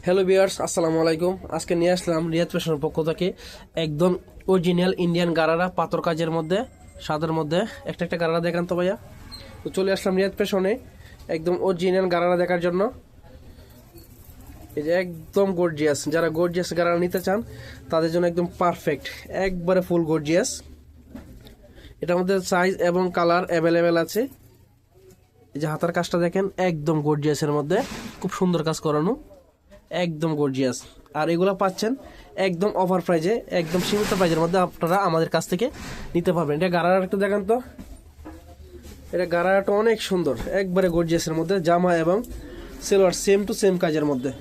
Hello viewers, আসসালামু আলাইকুম। আজকে নিয়ে আসলাম রিয়াদ ফ্যাশনের পক্ষ থেকে একদম অরিজিনাল ইন্ডিয়ান গারারা পাথর কাজের মধ্যে, সাদার মধ্যে একটা একটা গারারা দেখান তো ভাইয়া। তো চলে আসলাম রিয়াদ ফ্যাশনে একদম অরিজিনাল গারারা দেখার জন্য। এই যে একদম গর্জিয়াস, যারা গর্জিয়াস গারারা নিতে চান তাদের জন্য একদম পারফেক্ট, একবারে ফুল গর্জিয়াস। এটার মধ্যে সাইজ এবং কালার অ্যাভেলেবেল আছে। এই যে হাতার কাজটা দেখেন, একদম গর্জিয়াসের মধ্যে, খুব সুন্দর কাজ করানো, একদম গর্জিয়াস। আর এগুলো পাচ্ছেন একদম অফার প্রাইজে, একদম সীমিত প্রাইজের মধ্যে আপনারা আমাদের কাছ থেকে নিতে পারবেন। এটা গারারা একটু দেখেন তো, এটা গারারাটা অনেক সুন্দর, একবারে গর্জিয়াসের মধ্যে, জামা এবং সেলোয়ার সেম টু সেম কাজের মধ্যে।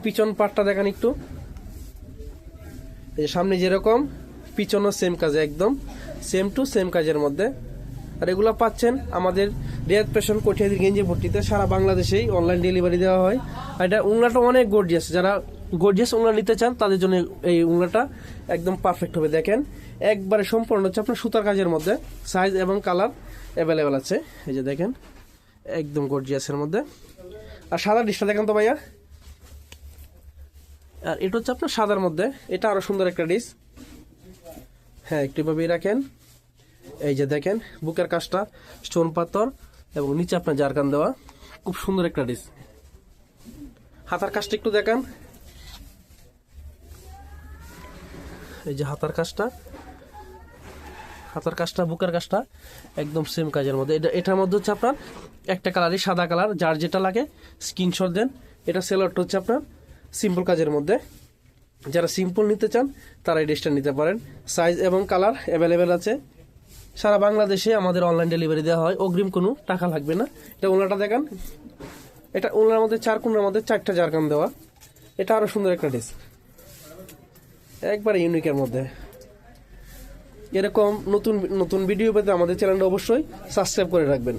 পিছন পাটটা দেখেন একটু, এই সামনে যেরকম পিছনও সেম কাজে, একদম সেম টু সেম কাজের মধ্যে। আর এগুলো পাচ্ছেন আমাদের রিয়াদ ফ্যাশন কঠিয়াদির গেঞ্জি ভর্তিতে, সারা বাংলাদেশেই অনলাইন ডেলিভারি দেওয়া হয়। আর এটা উংলাটা অনেক গর্জিয়াস, যারা গর্জিয়াস উংলা নিতে চান তাদের জন্য এই উংলাটা একদম পারফেক্ট হবে। দেখেন একবারে সম্পূর্ণ হচ্ছে আপনার সুতার কাজের মধ্যে, সাইজ এবং কালার অ্যাভেলেবেল আছে। এই যে দেখেন একদম গর্জিয়াসের মধ্যে। আর সাদা ডিশটা দেখেন তো ভাইয়া, আর এটা হচ্ছে আপনার সাদার মধ্যে, এটা আরো সুন্দর একটা ডিশ। হ্যাঁ, একটু ভাবেই রাখেন। এই যে দেখেন বুকের কাজটা স্টোন পাথর এবং নিচে আপনার জারকান দেওয়া, খুব সুন্দর একটা ডিস। হাতার কাজটা একটু দেখান, এই যে হাতার কাজটা, বুকের কাজটা একদম সেম কাজের মধ্যে। এটার মধ্যে হচ্ছে আপনার একটা কালারই সাদা কালার, যার যেটা লাগে স্ক্রিনশট দেন। এটা সেলারটা হচ্ছে আপনার সিম্পল কাজের মধ্যে, যারা সিম্পল নিতে চান তারা এই ড্রেসটা নিতে পারেন। সাইজ এবং কালার অ্যাভেলেবেল আছে। সারা বাংলাদেশে আমাদের অনলাইন ডেলিভারি দেওয়া হয়, অগ্রিম কোনো টাকা লাগবে না। এটা ওনাটা দেখেন, এটা ওনার মধ্যে 4 কোণের মধ্যে 4টা জারকান দেওয়া, এটা আরো সুন্দর একটা ড্রেস, একবারে ইউনিকের মধ্যে। এরকম নতুন নতুন ভিডিও পেতে আমাদের চ্যানেলটা অবশ্যই সাবস্ক্রাইব করে রাখবেন।